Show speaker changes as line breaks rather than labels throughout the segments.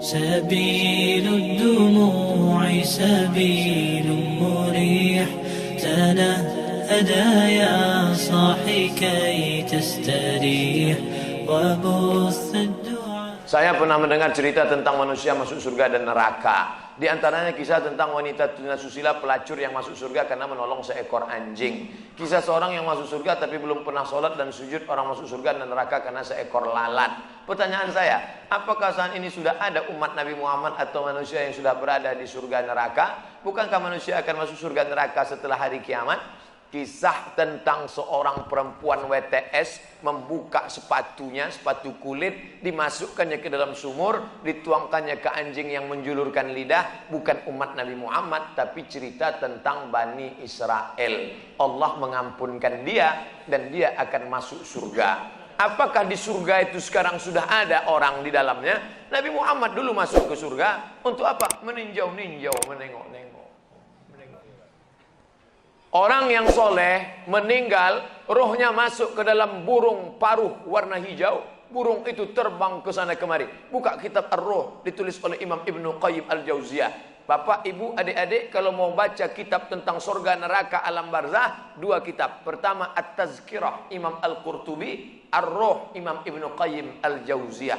سبيل الدموع سبيل مريح تنهدى يا صاحي كي تستريح وبث الدعاء.
Saya pernah mendengar cerita tentang manusia masuk surga dan neraka. Di antaranya kisah tentang wanita tunasusila pelacur yang masuk surga karena menolong seekor anjing. Kisah seorang yang masuk surga tapi belum pernah sholat dan sujud, orang masuk surga dan neraka karena seekor lalat. Pertanyaan saya, apakah saat ini sudah ada umat Nabi Muhammad atau manusia yang sudah berada di surga neraka? Bukankah manusia akan masuk surga neraka setelah hari kiamat? Kisah tentang seorang perempuan WTS membuka sepatunya, sepatu kulit, dimasukkannya ke dalam sumur, dituangkannya ke anjing yang menjulurkan lidah. Bukan umat Nabi Muhammad, tapi cerita tentang Bani Israel. Allah mengampunkan dia dan dia akan masuk surga. Apakah di surga itu sekarang sudah ada orang di dalamnya? Nabi Muhammad dulu masuk ke surga untuk apa? Meninjau-ninjau, menengok-nengok. Orang yang soleh meninggal, rohnya masuk ke dalam burung paruh warna hijau. Burung itu terbang ke sana kemari. Buka kitab Ar-Ruh, ditulis oleh Imam Ibnu Qayyim Al-Jauziyah. Bapak, ibu, adik-adik, kalau mau baca kitab tentang surga, neraka, alam barzah, dua kitab. Pertama At-Tazkirah Imam Al-Qurtubi, Ar-Ruh Imam Ibnu Qayyim Al-Jauziyah.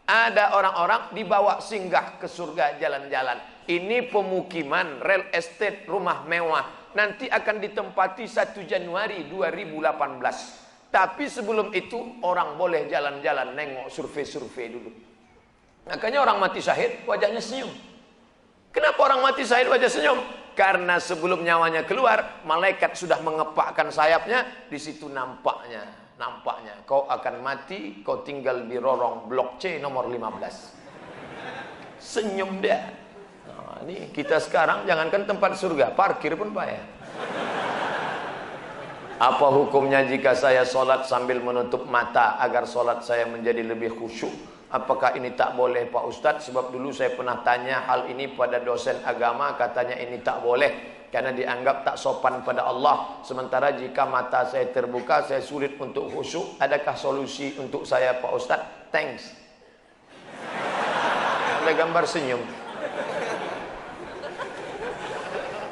Ada orang-orang dibawa singgah ke surga jalan-jalan. Ini pemukiman, real estate, rumah mewah. Nanti akan ditempati 1 Januari 2018. Tapi sebelum itu orang boleh jalan-jalan, nengok, survei-survei dulu. Makanya orang mati syahid wajahnya senyum. Kenapa orang mati syahid wajah senyum? Karena sebelum nyawanya keluar, malaikat sudah mengepakkan sayapnya. Di situ nampaknya kau akan mati, kau tinggal di lorong blok C nomor 15. Senyum dia. Nah, ini kita sekarang jangankan tempat surga, parkir pun payah. Apa hukumnya jika saya sholat sambil menutup mata agar sholat saya menjadi lebih khusyuk? Apakah ini tak boleh Pak Ustadz? Sebab dulu saya pernah tanya hal ini pada dosen agama, katanya ini tak boleh karena dianggap tak sopan pada Allah. Sementara jika mata saya terbuka, saya sulit untuk khusyuk. Adakah solusi untuk saya Pak Ustadz? Thanks. Ada gambar senyum.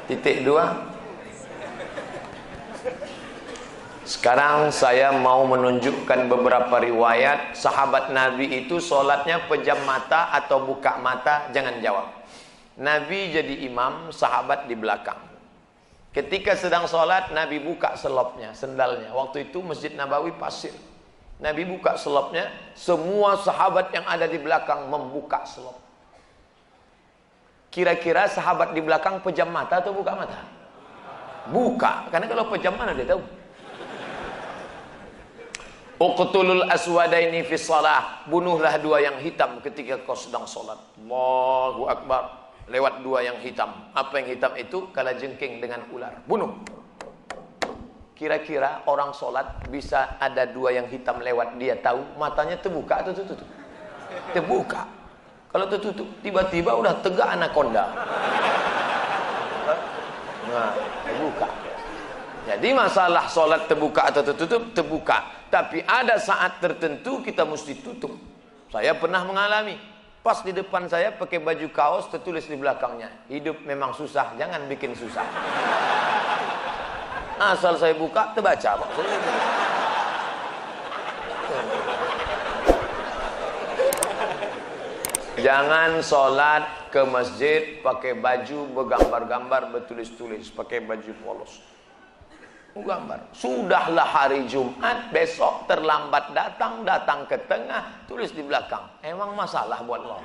Titik 2. Sekarang saya mau menunjukkan beberapa riwayat sahabat Nabi itu sholatnya pejam mata atau buka mata. Jangan jawab. Nabi jadi imam, sahabat di belakang. Ketika sedang sholat, Nabi buka selopnya, sendalnya. Waktu itu Masjid Nabawi pasir. Nabi buka selopnya, semua sahabat yang ada di belakang membuka selop. Kira-kira sahabat di belakang pejam mata atau buka mata? Buka, karena kalau pejam mana dia tahu. Uqtulul aswadaini fi shalah, bunuhlah dua yang hitam ketika kau sedang sholat. Allahu Akbar. Lewat dua yang hitam. Apa yang hitam itu? Kalajengking dengan ular. Bunuh. Kira-kira orang sholat bisa ada dua yang hitam lewat, dia tahu matanya terbuka atau tertutup? Terbuka. Kalau tertutup, tiba-tiba udah tegak anaconda. Nah, terbuka. Jadi masalah sholat terbuka atau tertutup, terbuka. Tapi ada saat tertentu kita mesti tutup. Saya pernah mengalami. Pas di depan saya pakai baju kaos, tertulis di belakangnya, hidup memang susah, jangan bikin susah. Asal saya buka, terbaca Pak. Jangan sholat ke masjid pakai baju bergambar-gambar, bertulis-tulis, pakai baju polos. Gambar. Sudahlah hari Jumat, besok terlambat datang ke tengah, tulis di belakang. Emang masalah buat lo?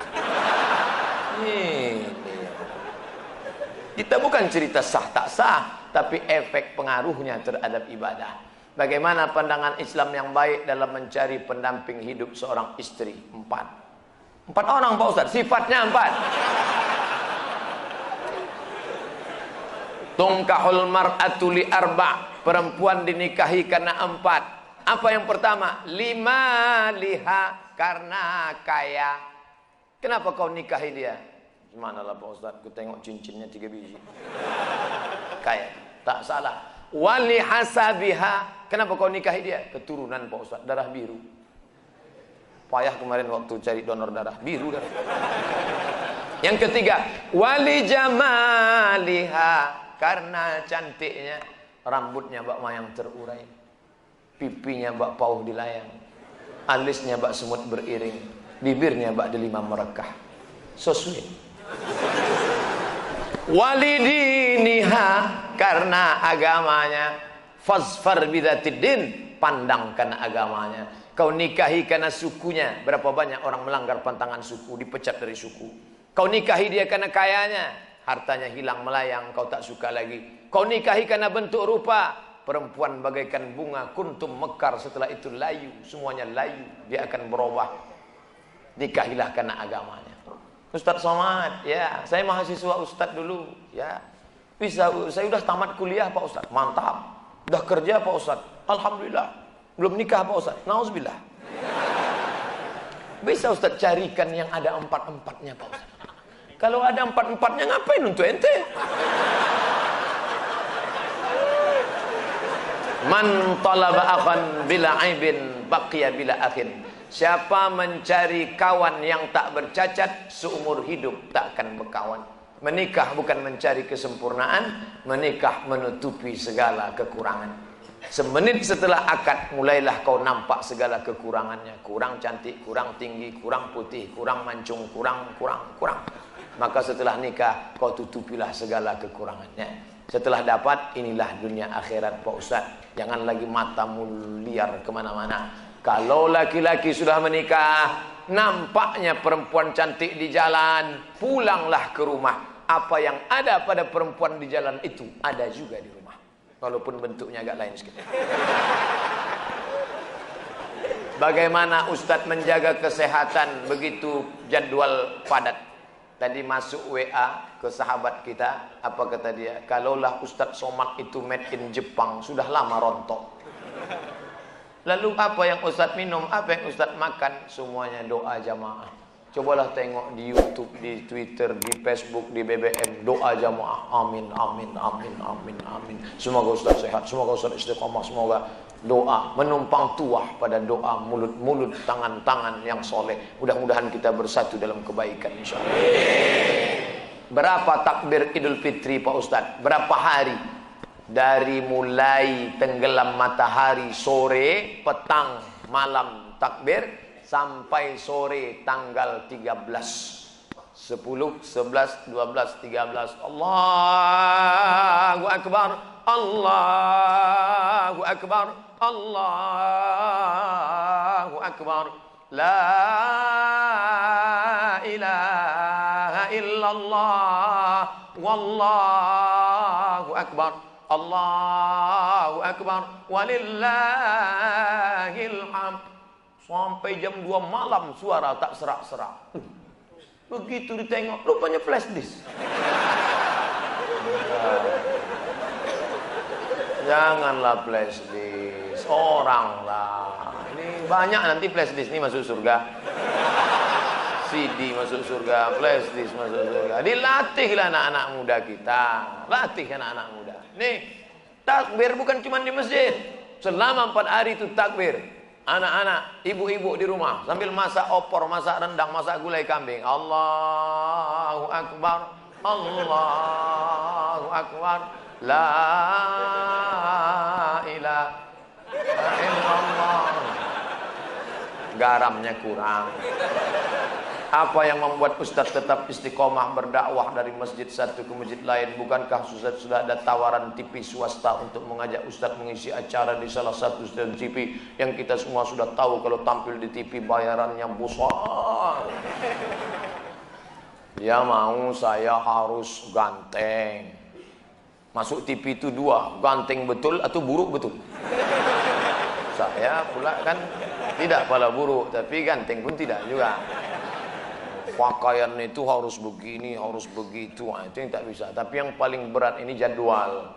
Kita bukan cerita sah tak sah, tapi efek pengaruhnya terhadap ibadah. Bagaimana pandangan Islam yang baik dalam mencari pendamping hidup seorang istri? 4 orang Pak Ustaz, sifatnya 4. Tungkahul mar'atu li arba', perempuan dinikahi karena 4. Apa yang pertama? 5 liha, karena kaya. Kenapa kau nikahi dia? Gimana lah Pak Ustaz, ku tengok cincinnya 3 biji. Kaya, tak salah. Wali hasabiha, kenapa kau nikahi dia? Keturunan Pak Ustaz, darah biru. Payah kemarin waktu cari donor darah, biru darah. Yang ketiga, wali jamaliha, karena cantiknya. Rambutnya bak mayang terurai, pipinya bak pauh dilayang, alisnya bak semut beriring, bibirnya bak delima merekah. So sweet. Walidiniha, karena agamanya. Fazfar bidzatiddin, pandangkan agamanya. Kau nikahi karena sukunya. Berapa banyak orang melanggar pantangan suku, dipecat dari suku. Kau nikahi dia karena kayanya, hartanya hilang melayang, kau tak suka lagi. Kau nikahi karena bentuk rupa, perempuan bagaikan bunga, kuntum mekar, setelah itu layu, semuanya layu, dia akan berubah. Nikahilah karena agamanya. Ustadz Somad, ya, saya mahasiswa Ustadz dulu, ya. Bisa, saya udah tamat kuliah Pak Ustadz, mantap. Udah kerja Pak Ustadz, alhamdulillah. Belum nikah Pak Ustadz, nauzubillah. Bisa Ustadz carikan yang ada 4-4-nya Pak Ustadz. Kalau ada 4-4-nya ngapain untuk ente? Man talaba akhan bila aibin baqiya bila akhin. Siapa mencari kawan yang tak bercacat, seumur hidup tak akan berkawan. Menikah bukan mencari kesempurnaan, menikah menutupi segala kekurangan. Semenit setelah akad, mulailah kau nampak segala kekurangannya. Kurang cantik, kurang tinggi, kurang putih, kurang mancung, kurang. Maka setelah nikah, kau tutupilah segala kekurangannya. Setelah dapat, inilah dunia akhirat Pak Ustaz. Jangan lagi matamu liar kemana-mana. Kalau laki-laki sudah menikah, nampaknya perempuan cantik di jalan, pulanglah ke rumah. Apa yang ada pada perempuan di jalan itu, ada juga di rumah. Walaupun bentuknya agak lain sedikit. Bagaimana Ustadz menjaga kesehatan begitu jadwal padat? Tadi masuk WA ke sahabat kita, apa kata dia? Kalaulah Ustadz Somad itu made in Jepang, sudah lama rontok. Lalu apa yang Ustadz minum, apa yang Ustadz makan? Semuanya doa jamaah. Cobalah tengok di YouTube, di Twitter, di Facebook, di BBM, doa jamaah. Amin, amin, amin, amin, amin. Semoga Ustaz sehat, semoga Ustaz istiqamah, semoga doa menumpang tuah pada doa, mulut-mulut, tangan-tangan yang soleh. Mudah-mudahan kita bersatu dalam kebaikan insyaallah. Berapa takbir Idul Fitri Pak Ustaz? Berapa hari? Dari mulai tenggelam matahari sore, petang, malam takbir, sampai sore tanggal 13, 10, 11, 12, 13. Allahu Akbar, Allahu Akbar, Allahu Akbar. La ilaha illallah, wallahu akbar, Allahu Akbar, walillahil hamd. Sampai jam 2 malam suara tak serak-serak. Begitu ditengok, rupanya flash disk. Janganlah flash disk, orang lah. Ini banyak nanti flash disk ini masuk surga. CD masuk surga, flash disk masuk surga. Dilatihlah anak-anak muda kita. Latih anak-anak muda. Nih, takbir bukan cuma di masjid. Selama 4 hari itu takbir. Anak-anak, ibu-ibu di rumah sambil masak opor, masak rendang, masak gulai kambing. Allahu Akbar, Allahu Akbar, la ilaha illallah. Garamnya kurang. Apa yang membuat Ustadz tetap istiqomah berdakwah dari masjid satu ke masjid lain? Bukankah Ustadz sudah ada tawaran TV swasta untuk mengajak Ustadz mengisi acara di salah satu stasiun TV yang kita semua sudah tahu kalau tampil di TV bayarannya besar. Ya mau saya harus ganteng. Masuk TV itu 2, ganteng betul atau buruk betul. Saya pula kan tidak pala buruk, tapi ganteng pun tidak juga. Pakaian itu harus begini, harus begitu, nah, itu yang tak bisa. Tapi yang paling berat ini jadwal.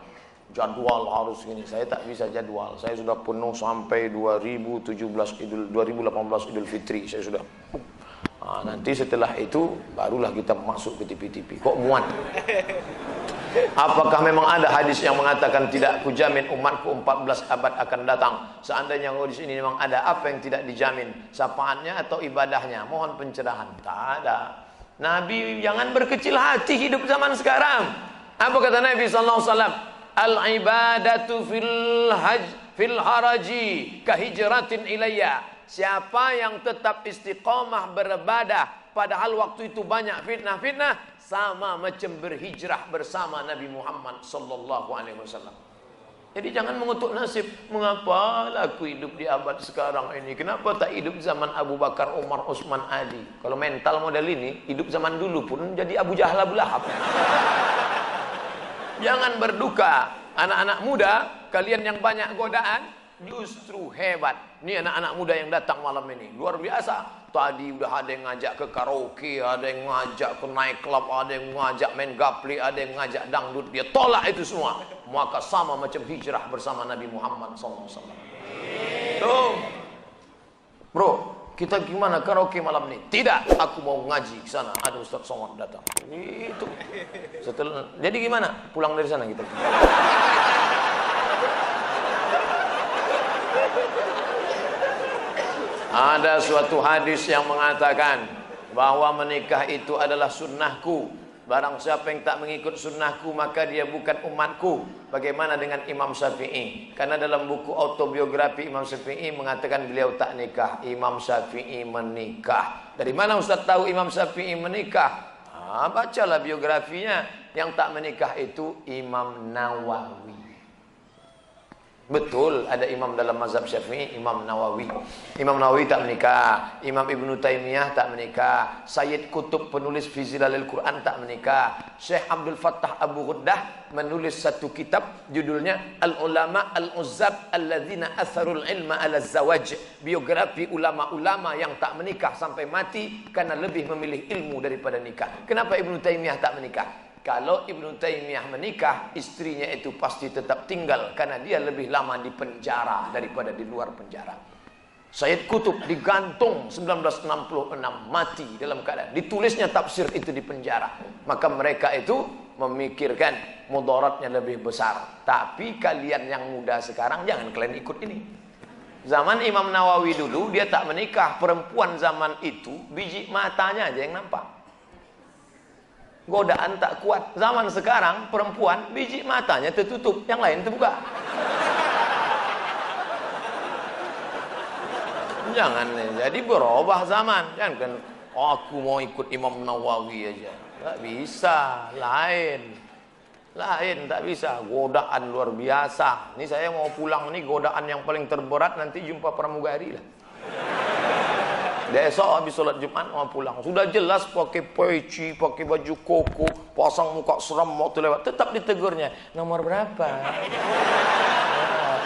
Jadwal harus gini. Saya tak bisa jadwal. Saya sudah penuh sampai 2018 Idul Fitri. Saya sudah. Nah, nanti setelah itu barulah kita masuk ke TV-TV. Kok muat? Apakah memang ada hadis yang mengatakan tidak kujamin umatku 14 abad akan datang? Seandainya di sini memang ada, apa yang tidak dijamin? Syafaatnya atau ibadahnya? Mohon pencerahan. Tak ada. Nabi jangan berkecil hati hidup zaman sekarang. Apa kata Nabi sallallahu alaihi wasallam? Al ibadatu fil haraji kahijratin ilayya. Siapa yang tetap istiqamah beribadah padahal waktu itu banyak fitnah-fitnah, sama macam berhijrah bersama Nabi Muhammad sallallahu alaihi wasallam. Jadi jangan mengutuk nasib. Mengapa aku hidup di abad sekarang ini? Kenapa tak hidup zaman Abu Bakar, Umar, Utsman, Ali? Kalau mental model ini, hidup zaman dulu pun jadi Abu Jahal, Abu Lahab. Jangan berduka. Anak-anak muda, kalian yang banyak godaan, justru hebat. Ini anak-anak muda yang datang malam ini luar biasa. Tadi udah ada yang ngajak ke karaoke, ada yang ngajak ke night club, ada yang ngajak main gaple, ada yang ngajak dangdut. Dia tolak itu semua. Maka sama macam hijrah bersama Nabi Muhammad SAW. Tuh, bro, kita gimana karaoke malam ini? Tidak, aku mau ngaji ke sana. Ada Ustaz Somad datang. Itu. Setelah, jadi gimana? Pulang dari sana kita. Ada suatu hadis yang mengatakan bahwa menikah itu adalah sunnahku. Barang siapa yang tak mengikut sunnahku maka dia bukan umatku. Bagaimana dengan Imam Syafi'i? Karena dalam buku autobiografi Imam Syafi'i mengatakan beliau tak nikah. Imam Syafi'i menikah. Dari mana Ustaz tahu Imam Syafi'i menikah? Bacalah biografinya. Yang tak menikah itu Imam Nawawi. Betul, ada imam dalam mazhab Syafi'i, Imam Nawawi. Imam Nawawi tak menikah. Imam Ibnu Taimiyah tak menikah. Sayyid Qutb penulis fi Zilalil Quran tak menikah. Syekh Abdul Fattah Abu Ghuddah menulis satu kitab judulnya Al-Ulama Al-Uzzab Alladzina Atharul Ilma Ala Zawaj. Biografi ulama-ulama yang tak menikah sampai mati karena lebih memilih ilmu daripada nikah. Kenapa Ibnu Taimiyah tak menikah? Kalau Ibnu Taimiyah menikah, istrinya itu pasti tetap tinggal karena dia lebih lama di penjara daripada di luar penjara. Sayyid Qutb digantung 1966, mati dalam keadaan ditulisnya tafsir itu di penjara. Maka mereka itu memikirkan mudaratnya lebih besar. Tapi kalian yang muda sekarang jangan kalian ikut ini. Zaman Imam Nawawi dulu dia tak menikah. Perempuan zaman itu biji matanya aja yang nampak. Godaan tak kuat. Zaman sekarang perempuan biji matanya tertutup, yang lain terbuka. Jangan, jadi berubah zaman. Jangan kan aku mau ikut Imam Nawawi aja. Tak bisa, lain, tak bisa. Godaan luar biasa. Ini saya mau pulang nih, godaan yang paling terberat nanti jumpa pramugari lah. Besok habis sholat Jumat mau pulang. Sudah jelas pakai peci, pakai baju koko, pasang muka seram waktu lewat. Tetap ditegurnya. Nomor berapa? La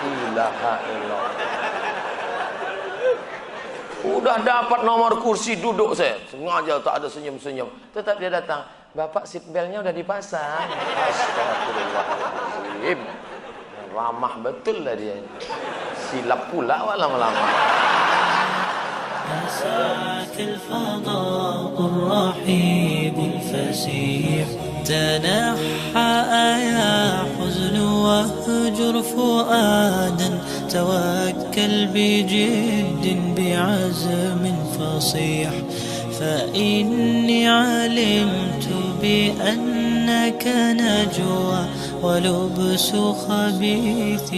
ilaha illallah. Udah dapat nomor kursi duduk saya. Sengaja tak ada senyum-senyum. Tetap dia datang. Bapak seatbeltnya udah dipasang. Astagfirullahaladzim. Ramah betul lah dia. Silap pula lama-lama.
مساك الفضاء الرحيب الفسيح تنحى يا حزن واهجر فؤادا توكل بجد بعزم فصيح فإني علمت بأنك نجوى ولبس خبيث